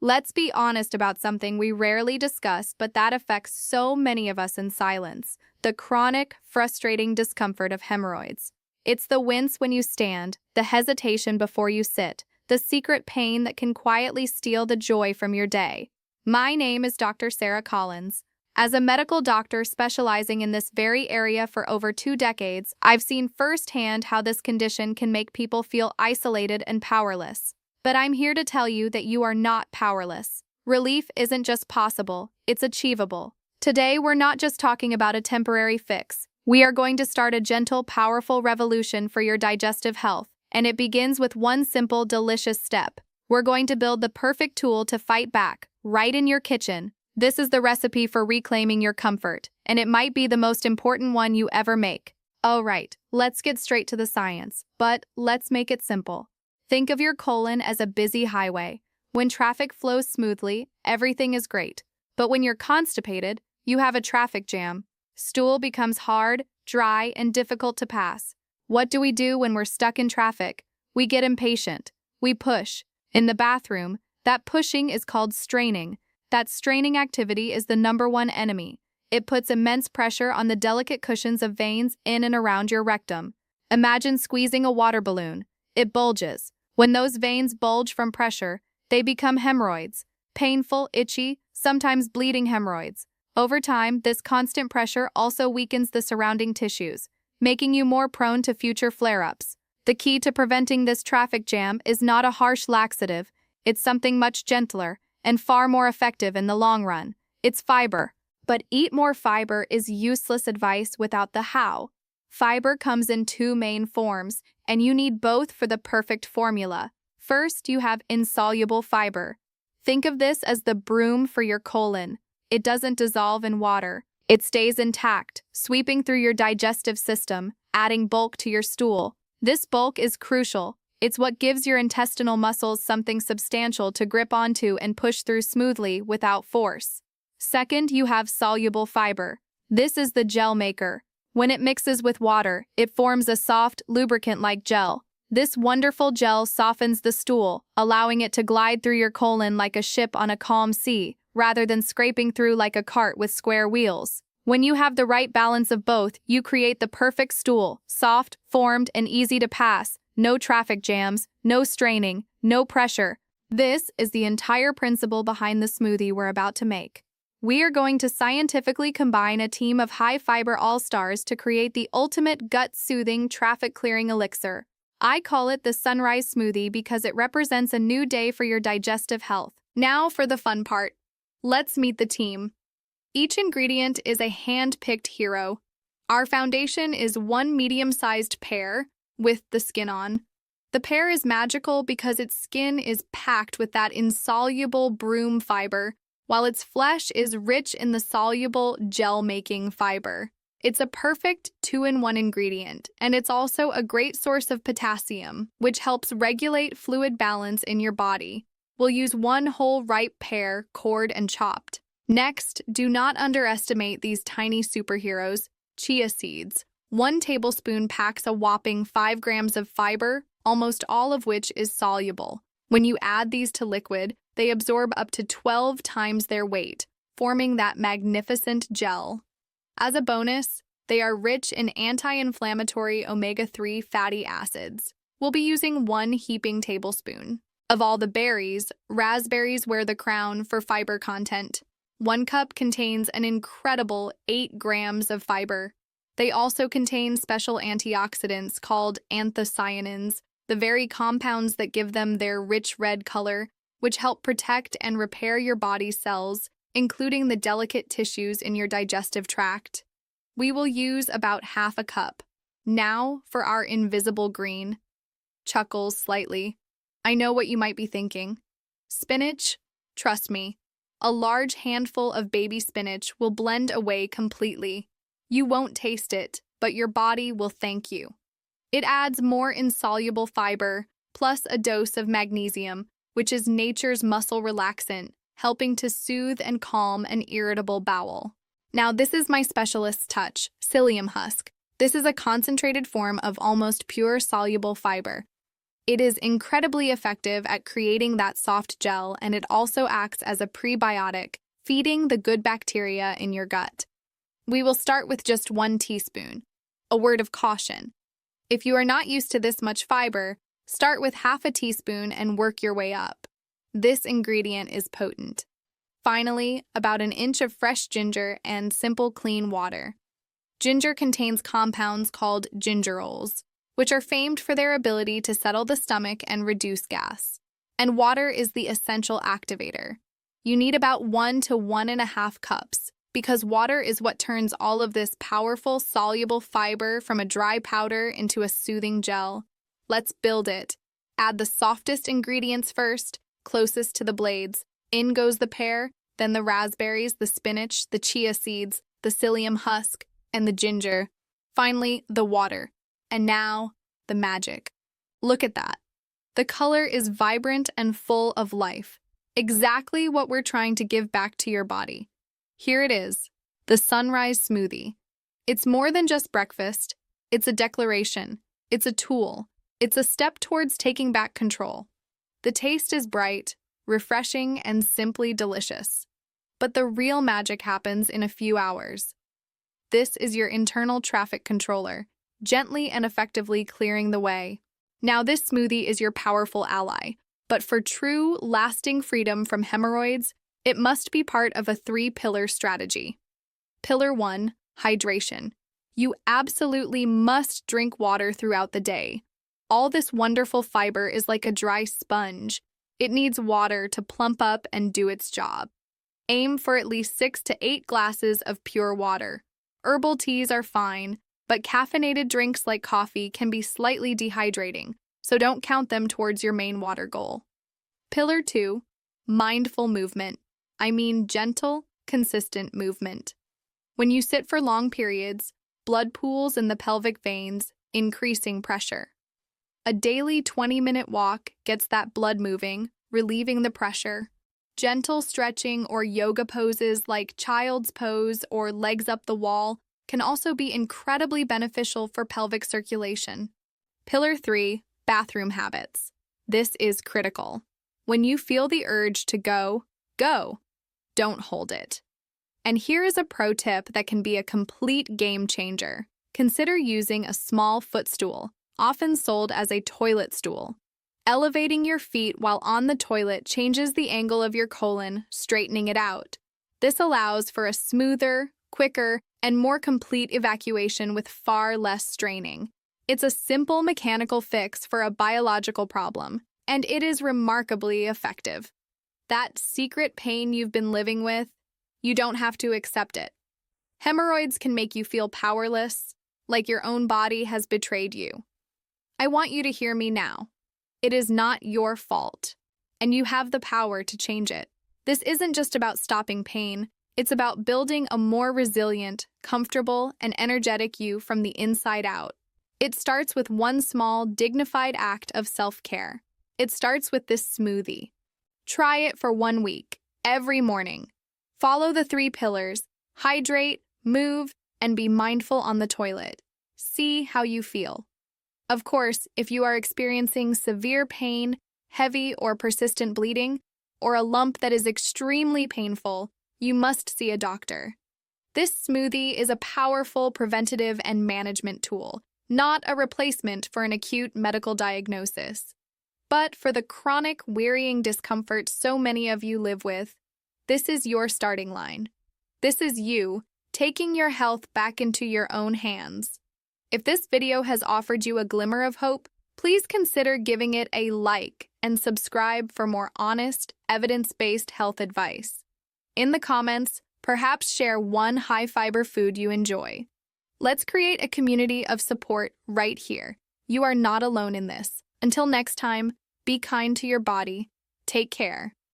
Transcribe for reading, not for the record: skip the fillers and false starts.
Let's be honest about something we rarely discuss, but that affects so many of us in silence: the chronic, frustrating discomfort of hemorrhoids. It's the wince when you stand, the hesitation before you sit, the secret pain that can quietly steal the joy from your day. My name is Dr. Sarah Collins. As a medical doctor specializing in this very area for over 2 decades, I've seen firsthand how this condition can make people feel isolated and powerless. But I'm here to tell you that you are not powerless. Relief isn't just possible, it's achievable. Today, we're not just talking about a temporary fix. We are going to start a gentle, powerful revolution for your digestive health, and it begins with one simple, delicious step. We're going to build the perfect tool to fight back, right in your kitchen. This is the recipe for reclaiming your comfort, and it might be the most important one you ever make. All right, let's get straight to the science, but let's make it simple. Think of your colon as a busy highway. When traffic flows smoothly, everything is great. But when you're constipated, you have a traffic jam. Stool becomes hard, dry, and difficult to pass. What do we do when we're stuck in traffic? We get impatient. We push. In the bathroom, that pushing is called straining. That straining activity is the #1 enemy. It puts immense pressure on the delicate cushions of veins in and around your rectum. Imagine squeezing a water balloon. It bulges. When those veins bulge from pressure, they become hemorrhoids. Painful, itchy, sometimes bleeding hemorrhoids. Over time, this constant pressure also weakens the surrounding tissues, making you more prone to future flare-ups. The key to preventing this traffic jam is not a harsh laxative. It's something much gentler and far more effective in the long run. It's fiber. But eat more fiber is useless advice without the how. Fiber comes in 2 main forms, and you need both for the perfect formula. First, you have insoluble fiber. Think of this as the broom for your colon. It doesn't dissolve in water. It stays intact, sweeping through your digestive system, adding bulk to your stool. This bulk is crucial. It's what gives your intestinal muscles something substantial to grip onto and push through smoothly without force. Second, you have soluble fiber. This is the gel maker. When it mixes with water, it forms a soft, lubricant-like gel. This wonderful gel softens the stool, allowing it to glide through your colon like a ship on a calm sea, rather than scraping through like a cart with square wheels. When you have the right balance of both, you create the perfect stool, soft, formed, and easy to pass. No traffic jams, no straining, no pressure. This is the entire principle behind the smoothie we're about to make. We are going to scientifically combine a team of high-fiber all-stars to create the ultimate gut-soothing, traffic-clearing elixir. I call it the Sunrise Smoothie because it represents a new day for your digestive health. Now for the fun part. Let's meet the team. Each ingredient is a hand-picked hero. Our foundation is 1 medium-sized pear with the skin on. The pear is magical because its skin is packed with that insoluble broom fiber, while its flesh is rich in the soluble gel-making fiber. It's a perfect 2-in-1 ingredient, and it's also a great source of potassium, which helps regulate fluid balance in your body. We'll use 1 whole ripe pear, cored and chopped. Next, do not underestimate these tiny superheroes, chia seeds. 1 tablespoon packs a whopping 5 grams of fiber, almost all of which is soluble. When you add these to liquid, they absorb up to 12 times their weight, forming that magnificent gel. As a bonus, they are rich in anti-inflammatory omega-3 fatty acids. We'll be using 1 heaping tablespoon. Of all the berries, raspberries wear the crown for fiber content. 1 cup contains an incredible 8 grams of fiber. They also contain special antioxidants called anthocyanins, the very compounds that give them their rich red color, which help protect and repair your body's cells, including the delicate tissues in your digestive tract. We will use about ½ a cup. Now for our invisible green. Chuckles slightly. I know what you might be thinking. Spinach? Trust me. A large handful of baby spinach will blend away completely. You won't taste it, but your body will thank you. It adds more insoluble fiber, plus a dose of magnesium, which is nature's muscle relaxant, helping to soothe and calm an irritable bowel. Now this is my specialist touch, Psyllium husk. This is a concentrated form of almost pure soluble fiber. It is incredibly effective at creating that soft gel, and it also acts as a prebiotic, feeding the good bacteria in your gut. We will start with just 1 teaspoon. A word of caution. If you are not used to this much fiber, start with half a teaspoon and work your way up. This ingredient is potent. Finally, about 1 inch of fresh ginger and simple clean water. Ginger contains compounds called gingerols, which are famed for their ability to settle the stomach and reduce gas. And water is the essential activator. You need about 1 to 1.5 cups, because water is what turns all of this powerful, soluble fiber from a dry powder into a soothing gel. Let's build it. Add the softest ingredients first, closest to the blades. In goes the pear, then the raspberries, the spinach, the chia seeds, the psyllium husk, and the ginger. Finally, the water. And now, the magic. Look at that. The color is vibrant and full of life. Exactly what we're trying to give back to your body. Here it is, the sunrise smoothie. It's more than just breakfast. It's a declaration. It's a tool. It's a step towards taking back control. The taste is bright, refreshing, and simply delicious. But the real magic happens in a few hours. This is your internal traffic controller, gently and effectively clearing the way. Now this smoothie is your powerful ally, but for true, lasting freedom from hemorrhoids, it must be part of a 3-pillar strategy. Pillar 1, hydration. You absolutely must drink water throughout the day. All this wonderful fiber is like a dry sponge. It needs water to plump up and do its job. Aim for at least 6 to 8 glasses of pure water. Herbal teas are fine, but caffeinated drinks like coffee can be slightly dehydrating, so don't count them towards your main water goal. Pillar 2, mindful movement. I mean gentle, consistent movement. When you sit for long periods, blood pools in the pelvic veins, increasing pressure. A daily 20-minute walk gets that blood moving, relieving the pressure. Gentle stretching or yoga poses like child's pose or legs up the wall can also be incredibly beneficial for pelvic circulation. Pillar 3, bathroom habits. This is critical. When you feel the urge to go, go. Don't hold it. And here is a pro tip that can be a complete game changer. Consider using a small footstool, often sold as a toilet stool. Elevating your feet while on the toilet changes the angle of your colon, straightening it out. This allows for a smoother, quicker, and more complete evacuation with far less straining. It's a simple mechanical fix for a biological problem, and it is remarkably effective. That secret pain you've been living with, you don't have to accept it. Hemorrhoids can make you feel powerless, like your own body has betrayed you. I want you to hear me now. It is not your fault, and you have the power to change it. This isn't just about stopping pain, it's about building a more resilient, comfortable, and energetic you from the inside out. It starts with one small, dignified act of self-care. It starts with this smoothie. Try it for 1 week, every morning. Follow the 3 pillars: hydrate, move, and be mindful on the toilet. See how you feel. Of course, if you are experiencing severe pain, heavy or persistent bleeding, or a lump that is extremely painful, you must see a doctor. This smoothie is a powerful preventative and management tool, not a replacement for an acute medical diagnosis. But for the chronic, wearying discomfort so many of you live with, this is your starting line. This is you taking your health back into your own hands. If this video has offered you a glimmer of hope, please consider giving it a like and subscribe for more honest, evidence-based health advice. In the comments, perhaps share one high-fiber food you enjoy. Let's create a community of support right here. You are not alone in this. Until next time, be kind to your body. Take care.